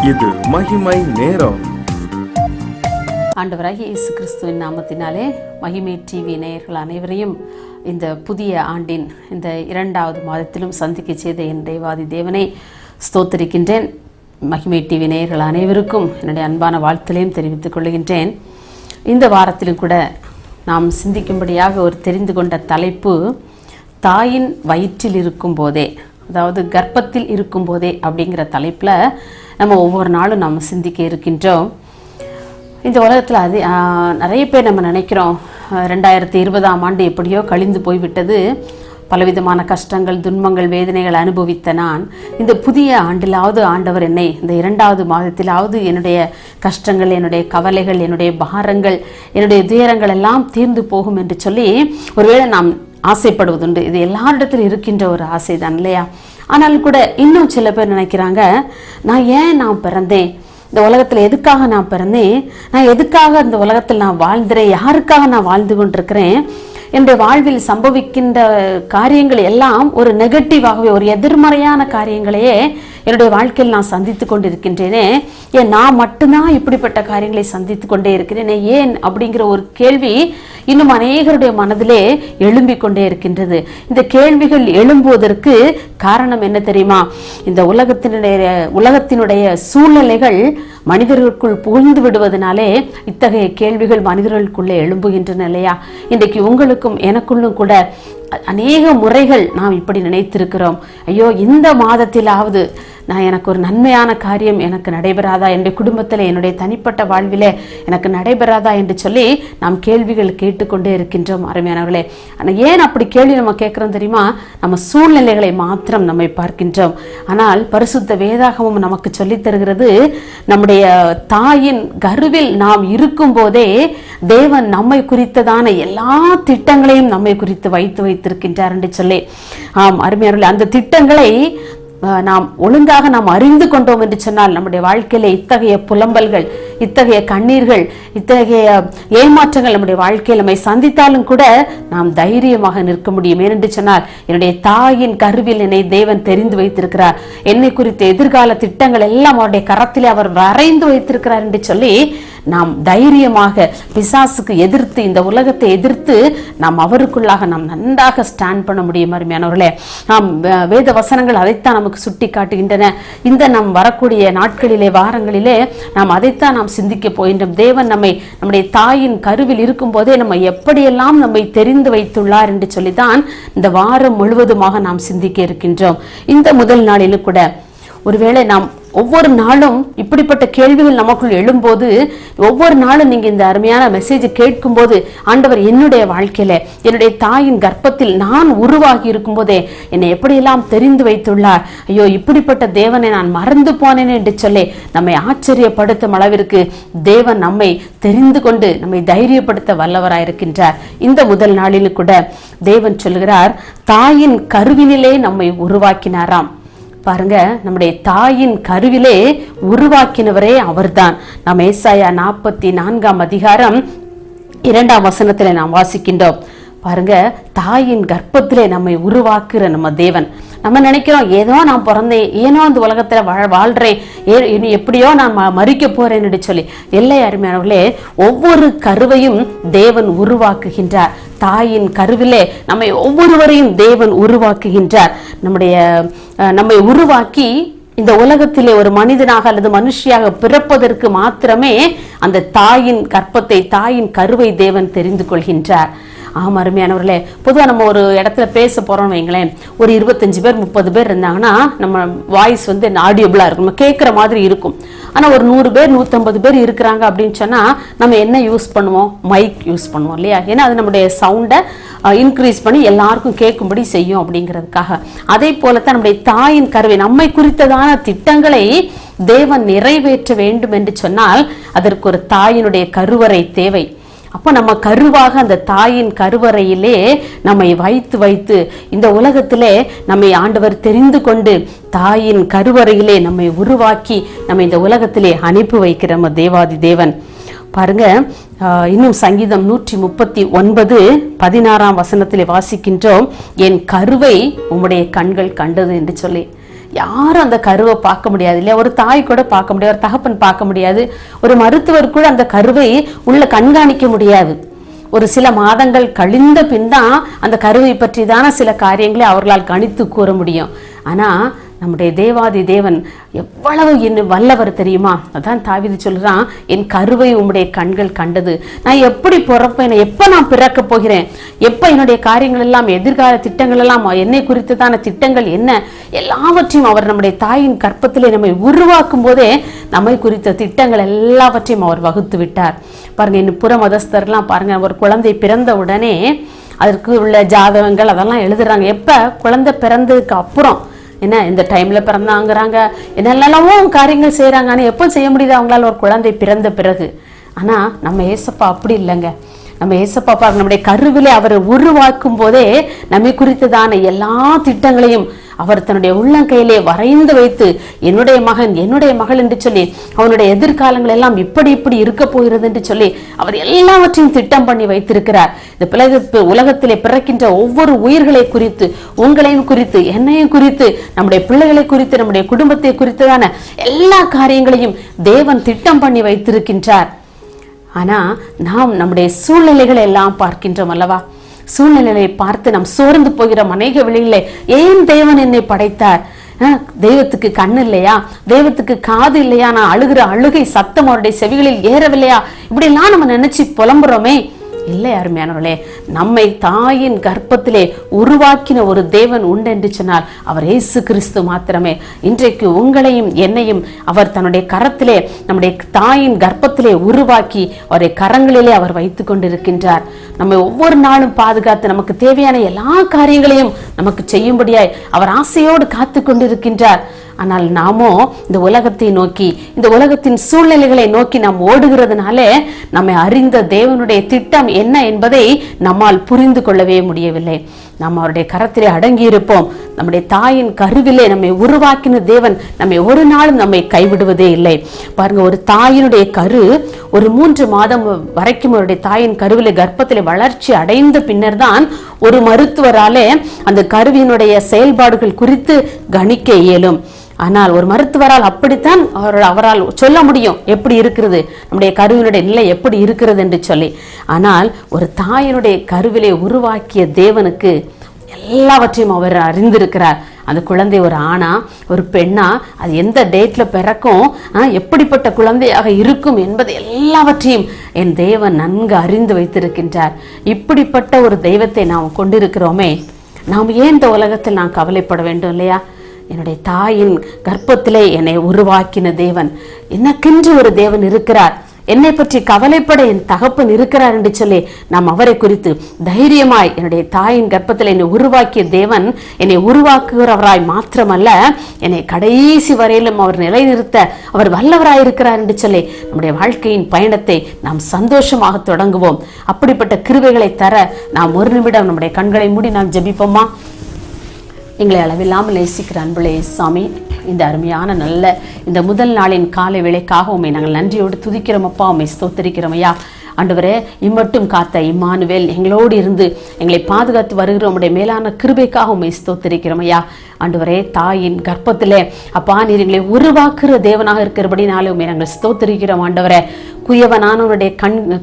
இது மகிமை நேரம். ஆண்டவராகிய இயேசு கிறிஸ்துவின் நாமத்தினாலே மகிமை டிவி நேயர்கள் அனைவரையும் இந்த புதிய ஆண்டின் இந்த 2வது மாதத்திலும் சந்திக்க செய்த என் தேவாதி தேவனை ஸ்தோத்திரிக்கின்றேன். மகிமை டிவி நேயர்கள் அனைவருக்கும் என்னுடைய அன்பான வாழ்த்துலையும் தெரிவித்துக் கொள்கின்றேன். இந்த வாரத்திலும் கூட நாம் சிந்திக்கும்படியாக ஒரு தெரிந்து கொண்ட தலைப்பு, தாயின் வயிற்றில் இருக்கும் போதே, அதாவது கர்ப்பத்தில் இருக்கும் போதே அப்படிங்கிற தலைப்பில் நம்ம ஒவ்வொரு நாளும் நாம் சிந்திக்க இருக்கின்றோம். இந்த உலகத்தில் நிறைய பேர் நம்ம நினைக்கிறோம் 2020ஆம் ஆண்டு எப்படியோ கழிந்து போய்விட்டது, பலவிதமான கஷ்டங்கள், துன்பங்கள், வேதனைகள் அனுபவித்த நான் இந்த புதிய ஆண்டிலாவது ஆண்டவர் என்னை இந்த 2வது மாதத்திலாவது என்னுடைய கஷ்டங்கள், என்னுடைய கவலைகள், என்னுடைய பாரங்கள், என்னுடைய துயரங்கள் எல்லாம் தீர்ந்து போகும் என்று சொல்லி ஒருவேளை நாம் ஆசைப்படுவதுண்டு. இது எல்லாரிடத்திலும் இருக்கின்ற ஒரு ஆசை தான் இல்லையா? ஆனால் கூட இன்னும் சில பேர் நினைக்கிறாங்க, நான் பிறந்தேன், இந்த உலகத்தில் எதுக்காக நான் பிறந்தேன், நான் எதுக்காக இந்த உலகத்தில் நான் வாழ்ந்துறேன், யாருக்காக நான் வாழ்ந்து கொண்டிருக்கிறேன், என்னுடைய வாழ்வில் சம்பவிக்கின்ற காரியங்கள் எல்லாம் ஒரு நெகட்டிவாகவே, ஒரு எதிர்மறையான காரியங்களையே என்னுடைய வாழ்க்கையில் நான் சந்தித்து கொண்டிருக்கின்றேனே, நான் மட்டும்தான் இப்படிப்பட்ட காரியங்களை சந்தித்து கொண்டே இருக்கிறேனே ஏன் அப்படிங்கிற ஒரு கேள்வி இன்னும் அநேகருடைய மனதிலே எழும்பிக் கொண்டே இருக்கின்றது. இந்த கேள்விகள் எழும்புவதற்கு காரணம் என்ன தெரியுமா? இந்த உலகத்தினுடைய சூழ்நிலைகள் மனிதர்களுக்குள் புகுந்து விடுவதனாலே இத்தகைய கேள்விகள் மனிதர்களுக்குள்ளே எழும்புகின்றன இல்லையா? இன்றைக்கு உங்களுக்கும் எனக்குள்ளும் கூட அநேக முறைகள் நாம் இப்படி நினைத்திருக்கிறோம், ஐயோ இந்த மாதத்திலாவது எனக்கு ஒரு நன்மையான காரியம் எனக்கு நடைபெறாதா, என்னுடைய குடும்பத்தில், என்னுடைய தனிப்பட்ட வாழ்விலே எனக்கு நடைபெறாதா என்று சொல்லி நாம் கேள்விகள் கேட்டுக்கொண்டே இருக்கின்றோம். அருமையானவர்களே, ஆனால் ஏன் அப்படி கேள்வி நம்ம கேட்குறோம் தெரியுமா? நம்ம சூழ்நிலைகளை மாத்திரம் நம்மை பார்க்கின்றோம். ஆனால் பரிசுத்த வேதாகமும் நமக்கு சொல்லித் தருகிறது, நம்முடைய தாயின் கருவில் நாம் இருக்கும் போதே தேவன் நம்மை குறித்ததான எல்லா திட்டங்களையும் நம்மை குறித்து வைத்து வைத்திருக்கின்றார் என்று சொல்லி. அருமையானவர்களே, அந்த திட்டங்களை நாம் ஒழுங்காக நாம் அறிந்து கொண்டோம் என்று சொன்னால் நம்முடைய வாழ்க்கையில இத்தகைய புலம்பல்கள், இத்தகைய கண்ணீர்கள், இத்தகைய ஏமாற்றங்கள் நம்முடைய வாழ்க்கையில் நம்மை சந்தித்தாலும் கூட நாம் தைரியமாக நிற்க முடியும். ஏனென்று சொன்னால் என்னுடைய தாயின் கருவில் என்னை தேவன் தெரிந்து வைத்திருக்கிறார், என்னை குறித்த எதிர்கால திட்டங்கள் எல்லாம் அவருடைய கரத்திலே அவர் வரைந்து வைத்திருக்கிறார் என்று சொல்லி நாம் தைரியமாக பிசாசுக்கு எதிர்த்து, இந்த உலகத்தை எதிர்த்து நாம் அவருக்குள்ளாக நாம் நன்றாக ஸ்டாண்ட் பண்ண முடியும். அருமையானவர்களே, நாம் வேத வசனங்கள் அதைத்தான் நமக்கு சுட்டி காட்டுகின்றன. இந்த நாம் வரக்கூடிய நாட்களிலே, வாரங்களிலே நாம் அதைத்தான் நாம் சிந்திக்க போகின்றோம். தேவன் நம்முடைய தாயின் கருவில் இருக்கும் போதே நம்ம எப்படியெல்லாம் நம்மை தெரிந்து வைத்துள்ளார் என்று சொல்லித்தான் இந்த வாரம் முழுவதுமாக நாம் சிந்திக்க இருக்கின்றோம். இந்த முதல் நாளிலும் கூட ஒருவேளை நாம் ஒவ்வொரு நாளும் இப்படிப்பட்ட கேள்விகள் நமக்குள் எழும்போது, ஒவ்வொரு நாளும் நீங்க இந்த அருமையான மெசேஜ் கேட்கும் போது, ஆண்டவர் என்னுடைய வாழ்க்கையில, என்னுடைய தாயின் கர்ப்பத்தில் நான் உருவாகி இருக்கும் போதே என்னை எப்படியெல்லாம் தெரிந்து வைத்துள்ளார், ஐயோ இப்படிப்பட்ட தேவனை நான் மறந்து போனேன் என்று சொல்லி நம்மை ஆச்சரியப்படுத்தும் அளவிற்கு தேவன் நம்மை தெரிந்து கொண்டு நம்மை தைரியப்படுத்த வல்லவராயிருக்கின்றார். இந்த முதல் நாளில் கூட தேவன் சொல்கிறார், தாயின் கருவினிலே நம்மை உருவாக்கினாராம். பாருங்க, நம்முடைய தாயின் கருவிலே உருவாக்கினவரே அவர்தான். நாம் ஏசாயா 44ஆம் அதிகாரம் 2ஆம் வசனத்திலே நாம் வாசிக்கின்றோம். பாருங்க, தாயின் கர்ப்பத்திலே நம்மை உருவாக்குற நம்ம தேவன். நம்ம நினைக்கிறோம், ஏதோ நான் பிறந்தேன், ஏனோ அந்த உலகத்துல வாழ்றேன், இனி எப்படியோ நான் மறிக்க போறேன்னு சொல்லி. இல்லை அருமையானவர்களே, ஒவ்வொரு கருவையும் தேவன் உருவாக்குகின்றார். தாயின் கருவிலே நம்மை ஒவ்வொருவரையும் தேவன் உருவாக்குகின்றார். நம்மை உருவாக்கி இந்த உலகத்திலே ஒரு மனிதனாக அல்லது மனுஷியாக பிறப்பதற்கு மாத்திரமே அந்த தாயின் கர்ப்பத்தை, தாயின் கருவை தேவன் தெரிந்து கொள்கின்றார். அருமையானவர்களே, பொதுவாக நம்ம ஒரு இடத்துல பேச போறோம்னு வைங்களேன், ஒரு 25 பேர் 30 பேர் இருந்தாங்கன்னா நம்ம வாய்ஸ் ஆடியபிளா இருக்கும், நம்ம கேட்குற மாதிரி இருக்கும். ஆனால் ஒரு 100 பேர் 150 பேர் இருக்கிறாங்க அப்படின்னு சொன்னா நம்ம என்ன யூஸ் பண்ணுவோம்? மைக் யூஸ் பண்ணுவோம் இல்லையா? ஏன்னா அது நம்முடைய சவுண்டை இன்க்ரீஸ் பண்ணி எல்லாருக்கும் கேட்கும்படி செய்யும் அப்படிங்கிறதுக்காக. அதே போலத்தான் நம்முடைய தாயின் கருவை, நம்மை குறித்ததான திட்டங்களை தேவன் நிறைவேற்ற வேண்டும் என்று சொன்னால் அதற்கு ஒரு தாயினுடைய கருவறை தேவை. அப்போ நம்ம கருவாக அந்த தாயின் கருவறையிலே நம்மை வைத்து இந்த உலகத்திலே நம்மை ஆண்டவர் தெரிந்து கொண்டு தாயின் கருவறையிலே நம்மை உருவாக்கி நம்ம இந்த உலகத்திலே அனுப்பி வைக்கிற நம்ம தேவாதி தேவன். பாருங்க, இன்னும் சங்கீதம் 139:16 வசனத்திலே வாசிக்கின்றோம், என் கருவை உம்முடைய கண்கள் கண்டது என்று சொல்லி. யாரும் அந்த கருவை பார்க்க முடியாது இல்லையா? ஒரு தாய் கூட பார்க்க முடியாது, ஒரு தகப்பன் பார்க்க முடியாது, ஒரு மருத்துவர் கூட அந்த கருவை உள்ள கண்காணிக்க முடியாது. ஒரு சில மாதங்கள் கழிந்த பின் தான் அந்த கருவை பற்றி தான சில காரியங்களை அவர்களால் கணித்து கூற முடியும். ஆனா நம்முடைய தேவாதி தேவன் எவ்வளவு இன்னும் வல்லவர் தெரியுமா? அதான் தாவீது சொல்றான், என் கருவை உம்முடைய கண்கள் கண்டது. நான் எப்படி பிறப்பேன், எப்ப நான் பிறக்க போகிறேன், எப்ப என்னுடைய காரியங்கள் எல்லாம், எதிர்கால திட்டங்கள் எல்லாம், என்னை குறித்ததான திட்டங்கள் என்ன, எல்லாவற்றையும் அவர் நம்முடைய தாயின் கற்பத்திலே நம்மை உருவாக்கும் போதே நம்மை குறித்த திட்டங்கள் எல்லாவற்றையும் அவர் வகுத்து விட்டார். பாருங்க, இன்னும் புற மதஸ்தர்லாம் பாருங்க, ஒரு குழந்தை பிறந்த உடனே அதற்கு உள்ள ஜாதகங்கள் அதெல்லாம் எழுதுறாங்க. எப்ப குழந்தை பிறந்ததுக்கு அப்புறம் என்ன, இந்த டைம்ல பிறந்தாங்கிறாங்க, என்னெல்லாமோ காரியங்கள் செய்யறாங்க. ஆனா எப்போ செய்ய முடியுது அவங்களால ஒரு குழந்தை பிறந்த பிறகு? ஆனா நம்ம ஏசப்பா அப்படி இல்லைங்க. நம்ம ஏசப்பா பாருங்க, நம்முடைய கருவிலே அவரை உருவாக்கும் போதே நம்மை குறித்ததான எல்லா திட்டங்களையும் அவர் தன்னுடைய உள்ளங்கையிலே வரைந்து வைத்து, என்னுடைய மகன் என்னுடைய மகள் என்று சொல்லி, அவனுடைய எதிர்காலங்கள் எல்லாம் இப்படி இப்படி இருக்க போகிறது என்று சொல்லி அவர் எல்லாவற்றையும் திட்டம் பண்ணி வைத்திருக்கிறார். இந்த உலகத்திலே பிறக்கின்ற ஒவ்வொரு உயிர்களை குறித்து, உங்களையும் குறித்து, என்னையும் குறித்து, நம்முடைய பிள்ளைகளை குறித்து, நம்முடைய குடும்பத்தை குறித்ததான எல்லா காரியங்களையும் தேவன் திட்டம் பண்ணி வைத்திருக்கின்றார். ஆனா நாம் நம்முடைய சூழ்நிலைகளை எல்லாம் பார்க்கின்றோம் அல்லவா? சூழ்நிலையை பார்த்து நாம் சோர்ந்து போகிற அநேக வேளைகளிலே, ஏன் தேவன் என்னை படைத்தார்? தெய்வத்துக்கு கண்ணு இல்லையா, தெய்வத்துக்கு காது இல்லையா, நான் அழுகிற அழுகை சத்தம் அவருடைய செவிகளில் ஏறவில்லையா, இப்படி எல்லாம் நம்ம நினைச்சு புலம்புறோமே. இல்லை அருமையானவர்களே, நம்மை தாயின் கர்ப்பத்திலே உருவாக்கின ஒரு தேவன் உண்டு என்று சொன்னால் அவர் இயேசு கிறிஸ்து மாத்திரமே. இன்றைக்கு உங்களையும் என்னையும் அவர் தன்னுடைய கரத்திலே, நம்முடைய தாயின் கர்ப்பத்திலே உருவாக்கி அவருடைய கரங்களிலே அவர் வைத்து கொண்டிருக்கின்றார். நம்ம ஒவ்வொரு நாளும் பாதுகாத்து நமக்கு தேவையான எல்லா காரியங்களையும் நமக்கு செய்யும்படியாய் அவர் ஆசையோடு காத்து கொண்டிருக்கின்றார். ஆனால் நாமோ இந்த உலகத்தை நோக்கி, இந்த உலகத்தின் சூழ்நிலைகளை நோக்கி நாம் ஓடுகிறதுனாலே நம்மை அறிந்த தேவனுடைய திட்டம் என்ன என்பதை நம்மால் புரிந்து கொள்ளவே முடியவில்லை. நாம் அவருடைய கரத்திலே அடங்கி இருப்போம். நம்முடைய தாயின் கருவிலே நம்மை உருவாக்கின தேவன் நம்மை ஒரு நாளும் நம்மை கைவிடுவதே இல்லை. பாருங்க, ஒரு தாயினுடைய கரு ஒரு 3 மாதம் வரைக்கும் அவருடைய தாயின் கருவிலே கர்ப்பத்திலே வளர்ச்சி அடைந்த பின்னர் தான் ஒரு மருத்துவராலே அந்த கருவினுடைய செயல்பாடுகள் குறித்து கணிக்க இயலும். ஆனால் ஒரு மருத்துவரால் அப்படித்தான் அவரால் சொல்ல முடியும் எப்படி இருக்கிறது, நம்முடைய கருவினுடைய நிலை எப்படி இருக்கிறது என்று சொல்லி. ஆனால் ஒரு தாயினுடைய கருவிலே உருவாக்கிய தேவனுக்கு எல்லாவற்றையும் அவர் அறிந்திருக்கிறார். அந்த குழந்தை ஒரு ஆணா ஒரு பெண்ணா, அது எந்த டேட்ல பிறக்கும், எப்படிப்பட்ட குழந்தையாக இருக்கும் என்பது எல்லாவற்றையும் என் தேவன் நன்கு அறிந்து வைத்திருக்கின்றார். இப்படிப்பட்ட ஒரு தெய்வத்தை நாம் கொண்டிருக்கிறோமே, நாம் ஏன் இந்த உலகத்தில் நாம் கவலைப்பட வேண்டும் இல்லையா? என்னுடைய தாயின் கர்ப்பத்திலே என்னை உருவாக்கின தேவன், எனக்கென்று ஒரு தேவன் இருக்கிறார், என்னை பற்றி கவலைப்பட என் தகப்பன் இருக்கிறார் என்று சொல்லி நாம் அவரை குறித்து தைரியமாய், என்னுடைய தாயின் கர்ப்பத்தில் என்னை உருவாக்கிய தேவன் என்னை உருவாக்குகிறவராய் மாத்திரமல்ல, என்னை கடைசி வரையிலும் அவர் நிலைநிறுத்த அவர் வல்லவராய் இருக்கிறார் என்று சொல்லி நம்முடைய வாழ்க்கையின் பயணத்தை நாம் சந்தோஷமாக தொடங்குவோம். அப்படிப்பட்ட கிருபைகளை தர நாம் ஒரு நிமிடம் நம்முடைய கண்களை மூடி நாம் ஜெபிப்போமா? எங்களை அளவில்லாமல் நேசிக்கிற அன்புள்ளே சாமி, இந்த அருமையான நல்ல இந்த முதல் நாளின் காலை வேளைக்காக உண்மை நாங்கள் நன்றியோடு துதிக்கிறோம் அப்பா, உண்மை ஸ்தோத்திரிக்கிறோம் ஐயா. ஆண்டவரே, இம்மட்டும் காத்த இம்மானுவேல் எங்களோடு இருந்து எங்களை பாதுகாத்து வருகிற உம்முடைய மேலான கிருபைக்காக உண்மை ஸ்தோத்திரிக்கிறோம் ஐயா. ஆண்டவரே, தாயின் கர்ப்பத்திலே அப்பா நீர் எங்களை உருவாக்குற தேவனாக இருக்கிறபடினாலே உண்மை நாங்கள் ஸ்தோத்திரிக்கிறோம். ஆண்டவரே, குயவனானவனுடைய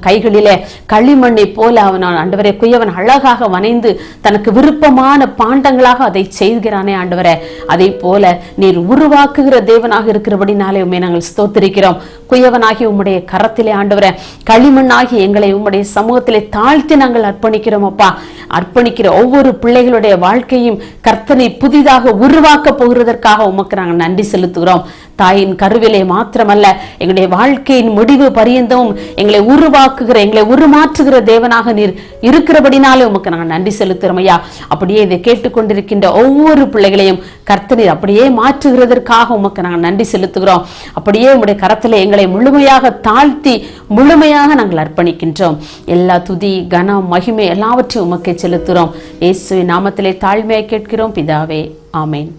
கைகளிலே களிமண்ணை போல அவன் ஆண்டவரே குயவன் அழகாக வனைந்து தனக்கு விருப்பமான பாண்டங்களாக அதை செய்கிறானே ஆண்டவரே, அதை போல நீர் உருவாக்குகிற தேவனாக இருக்கிறபடினாலே உண்மை நாங்கள் ஸ்தோத்திரிக்கிறோம். குயவனாகி உம்முடைய கரத்திலே ஆண்டவரே களிமண்ணாகி எங்களை உம்முடைய சமூகத்திலே தாழ்த்தி நாங்கள் அர்ப்பணிக்கிறோம் அப்பா. அர்ப்பணிக்கிற ஒவ்வொரு பிள்ளைகளுடைய வாழ்க்கையும் கர்த்தனை புதிதாக உருவாக்க போகிறதற்காக உமக்கு நாங்கள் நன்றி செலுத்துகிறோம். தாயின் கருவிலே மாத்திரமல்ல, எங்களுடைய வாழ்க்கையின் முடிவு பரியந்தமும் எங்களை உருவாக்குகிற, எங்களை உருமாற்றுகிற தேவனாக நீர் இருக்கிறபடினாலே உமக்கு நாங்கள் நன்றி செலுத்துகிறோம் ஐயா. அப்படியே இதை கேட்டுக்கொண்டிருக்கின்ற ஒவ்வொரு பிள்ளைகளையும் கர்த்தர் அப்படியே மாற்றுகிறதற்காக உமக்கு நாங்கள் நன்றி செலுத்துகிறோம். அப்படியே உம்முடைய கரத்திலே எங்களை முழுமையாக தாழ்த்தி முழுமையாக நாங்கள் அர்ப்பணிக்கின்றோம். எல்லா துதி கனம் மகிமை எல்லாவற்றையும் உமக்கே செலுத்துகிறோம். இயேசுவின் நாமத்திலே தாழ்மையை கேட்கிறோம் பிதாவே, ஆமேன்.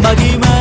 மகிமை